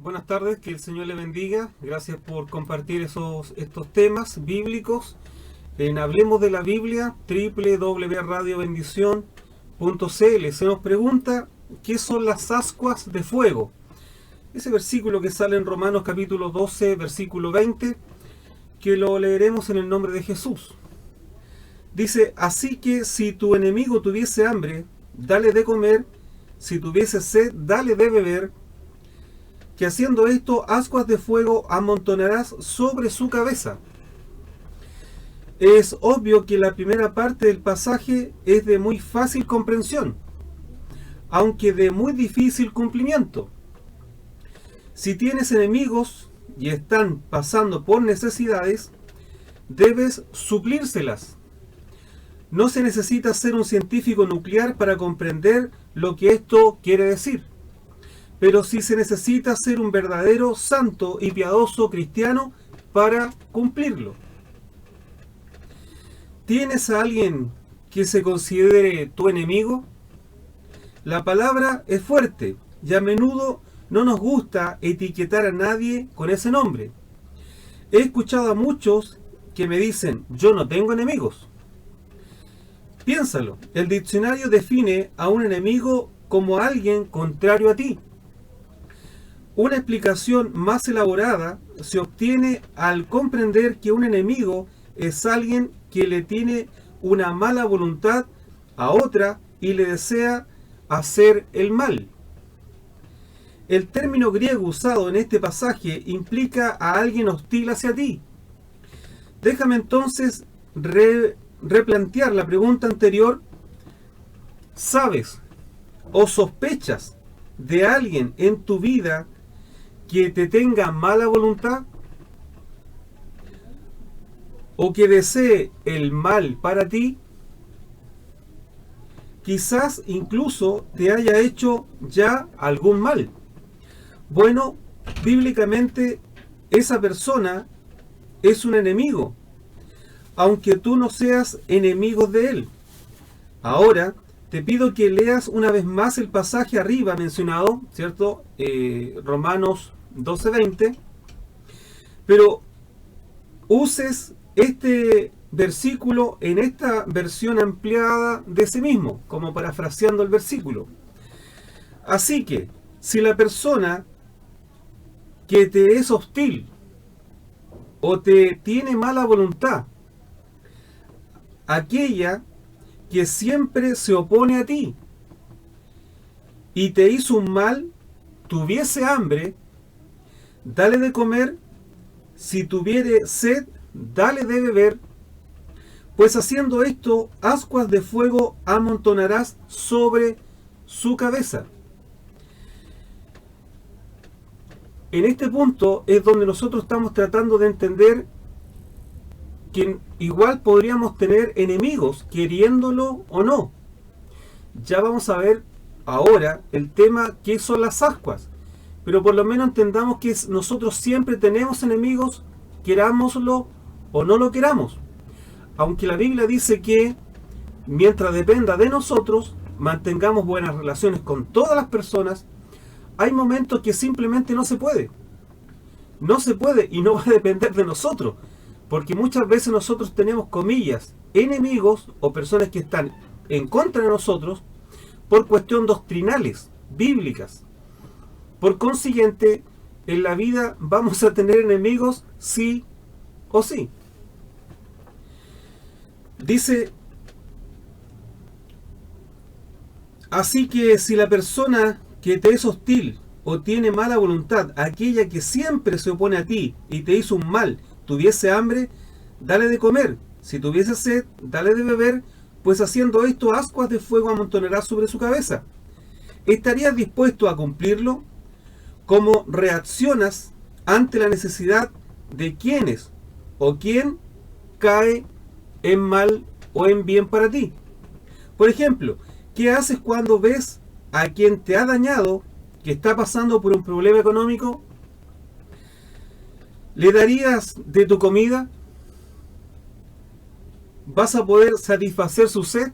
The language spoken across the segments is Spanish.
Buenas tardes, que el Señor le bendiga. Gracias por compartir estos temas bíblicos en Hablemos de la Biblia, www.radiobendición.cl. Se nos pregunta, ¿qué son las ascuas de fuego? Ese versículo que sale en Romanos capítulo 12, versículo 20, que lo leeremos en el nombre de Jesús. Dice, así que si tu enemigo tuviese hambre, dale de comer, si tuviese sed, dale de beber, que haciendo esto, ascuas de fuego amontonarás sobre su cabeza. Es obvio que la primera parte del pasaje es de muy fácil comprensión, aunque de muy difícil cumplimiento. Si tienes enemigos y están pasando por necesidades, debes suplírselas. No se necesita ser un científico nuclear para comprender lo que esto quiere decir. Pero sí se necesita ser un verdadero santo y piadoso cristiano para cumplirlo. ¿Tienes a alguien que se considere tu enemigo? La palabra es fuerte y a menudo no nos gusta etiquetar a nadie con ese nombre. He escuchado a muchos que me dicen, yo no tengo enemigos. Piénsalo, el diccionario define a un enemigo como alguien contrario a ti. Una explicación más elaborada se obtiene al comprender que un enemigo es alguien que le tiene una mala voluntad a otra y le desea hacer el mal. El término griego usado en este pasaje implica a alguien hostil hacia ti. Déjame entonces replantear la pregunta anterior. ¿Sabes o sospechas de alguien en tu vida que te tenga mala voluntad o que desee el mal para ti? Quizás incluso te haya hecho ya algún mal. Bueno, bíblicamente esa persona es un enemigo, aunque tú no seas enemigo de él. Ahora te pido que leas una vez más el pasaje arriba mencionado, ¿cierto? Romanos 12:20, pero uses este versículo en esta versión ampliada de sí mismo, como parafraseando el versículo. Así que, si la persona que te es hostil o te tiene mala voluntad, aquella que siempre se opone a ti y te hizo un mal, tuviese hambre, dale de comer, si tuviere sed, dale de beber, pues haciendo esto, ascuas de fuego amontonarás sobre su cabeza. En este punto es donde nosotros estamos tratando de entender que igual podríamos tener enemigos, queriéndolo o no. Ya vamos a ver ahora el tema qué son las ascuas, pero por lo menos entendamos que nosotros siempre tenemos enemigos, querámoslo o no lo queramos. Aunque la Biblia dice que mientras dependa de nosotros, mantengamos buenas relaciones con todas las personas, hay momentos que simplemente no se puede. No se puede y no va a depender de nosotros. Porque muchas veces nosotros tenemos, comillas, enemigos o personas que están en contra de nosotros por cuestión doctrinales, bíblicas. Por consiguiente, en la vida vamos a tener enemigos sí o sí. Dice, así que si la persona que te es hostil o tiene mala voluntad, aquella que siempre se opone a ti y te hizo un mal, tuviese hambre, dale de comer, si tuviese sed, dale de beber, pues haciendo esto, ascuas de fuego amontonarás sobre su cabeza. ¿Estarías dispuesto a cumplirlo? ¿Cómo reaccionas ante la necesidad de quienes o quién cae en mal o en bien para ti? Por ejemplo, ¿qué haces cuando ves a quien te ha dañado, que está pasando por un problema económico? ¿Le darías de tu comida? ¿Vas a poder satisfacer su sed?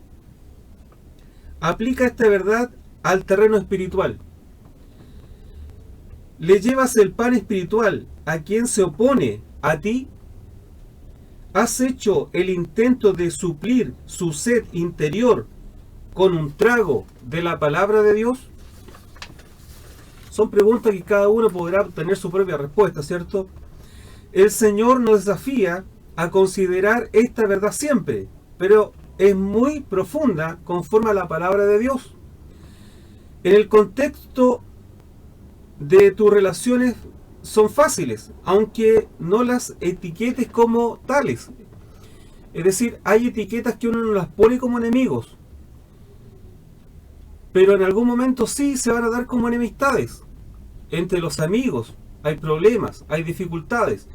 Aplica esta verdad al terreno espiritual. ¿Le llevas el pan espiritual a quien se opone a ti? ¿Has hecho el intento de suplir su sed interior con un trago de la palabra de Dios? Son preguntas que cada uno podrá tener su propia respuesta, ¿cierto? El Señor nos desafía a considerar esta verdad siempre, pero es muy profunda conforme a la palabra de Dios. En el contexto de tus relaciones son fáciles, aunque no las etiquetes como tales. Es decir, hay etiquetas que uno no las pone como enemigos, pero en algún momento sí se van a dar como enemistades. Entre los amigos hay problemas, hay dificultades,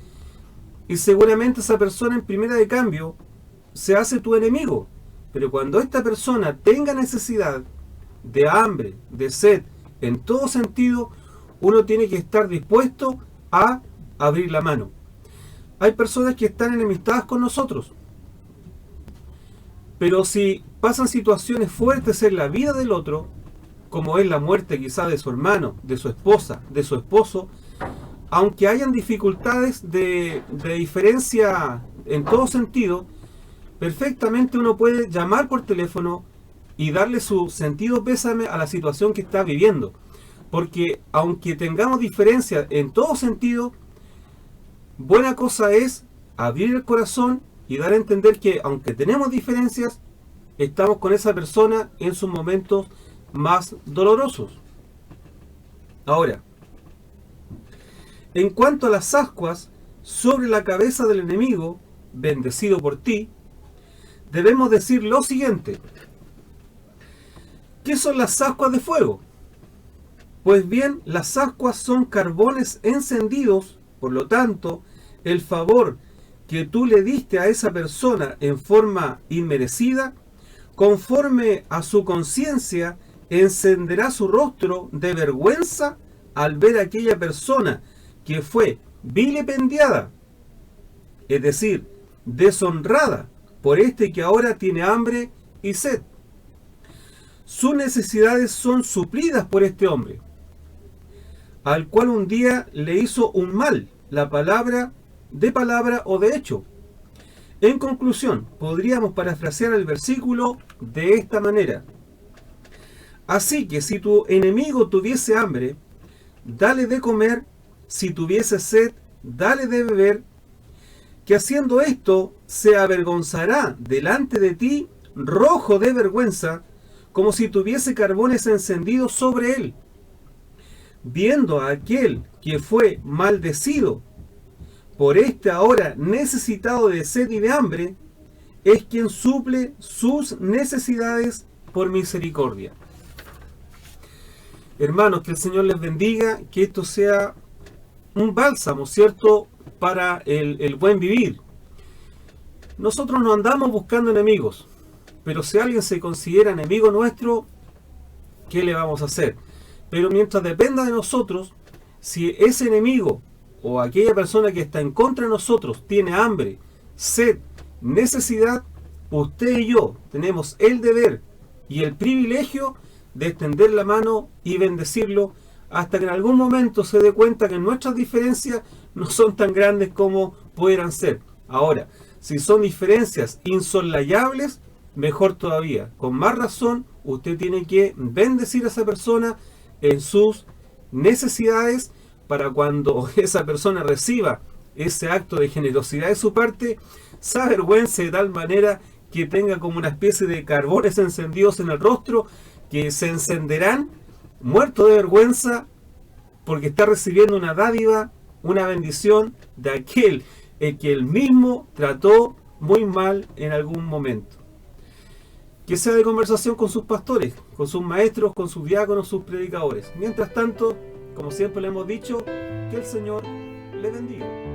y seguramente esa persona en primera de cambio se hace tu enemigo. Pero cuando esta persona tenga necesidad de hambre, de sed, en todo sentido, uno tiene que estar dispuesto a abrir la mano. Hay personas que están enemistadas con nosotros, pero si pasan situaciones fuertes en la vida del otro, como es la muerte quizá de su hermano, de su esposa, de su esposo, aunque hayan dificultades de diferencia en todo sentido, perfectamente uno puede llamar por teléfono y darle su sentido pésame a la situación que está viviendo. Porque aunque tengamos diferencias en todo sentido, buena cosa es abrir el corazón y dar a entender que aunque tenemos diferencias, estamos con esa persona en sus momentos más dolorosos. Ahora, en cuanto a las ascuas sobre la cabeza del enemigo, bendecido por ti, debemos decir lo siguiente. ¿Qué son las ascuas de fuego? Pues bien, las ascuas son carbones encendidos, por lo tanto, el favor que tú le diste a esa persona en forma inmerecida, conforme a su conciencia, encenderá su rostro de vergüenza al ver a aquella persona que fue vilipendiada, es decir, deshonrada por este que ahora tiene hambre y sed. Sus necesidades son suplidas por este hombre, al cual un día le hizo un mal, la palabra o de hecho. En conclusión, podríamos parafrasear el versículo de esta manera. Así que si tu enemigo tuviese hambre, dale de comer, si tuviese sed, dale de beber, que haciendo esto se avergonzará delante de ti, rojo de vergüenza, como si tuviese carbones encendidos sobre él. Viendo a aquel que fue maldecido por este ahora necesitado de sed y de hambre, es quien suple sus necesidades por misericordia. Hermanos, que el Señor les bendiga, que esto sea un bálsamo, ¿cierto?, para el buen vivir. Nosotros no andamos buscando enemigos, pero si alguien se considera enemigo nuestro, ¿qué le vamos a hacer? Pero mientras dependa de nosotros, si ese enemigo o aquella persona que está en contra de nosotros tiene hambre, sed, necesidad, usted y yo tenemos el deber y el privilegio de extender la mano y bendecirlo hasta que en algún momento se dé cuenta que nuestras diferencias no son tan grandes como pudieran ser. Ahora, si son diferencias insolayables, mejor todavía. Con más razón, usted tiene que bendecir a esa persona en sus necesidades para cuando esa persona reciba ese acto de generosidad de su parte, se avergüence de tal manera que tenga como una especie de carbones encendidos en el rostro que se encenderán, muerto de vergüenza, porque está recibiendo una dádiva, una bendición de aquel que él mismo trató muy mal en algún momento. Que sea de conversación con sus pastores, con sus maestros, con sus diáconos, sus predicadores. Mientras tanto, como siempre le hemos dicho, que el Señor le bendiga.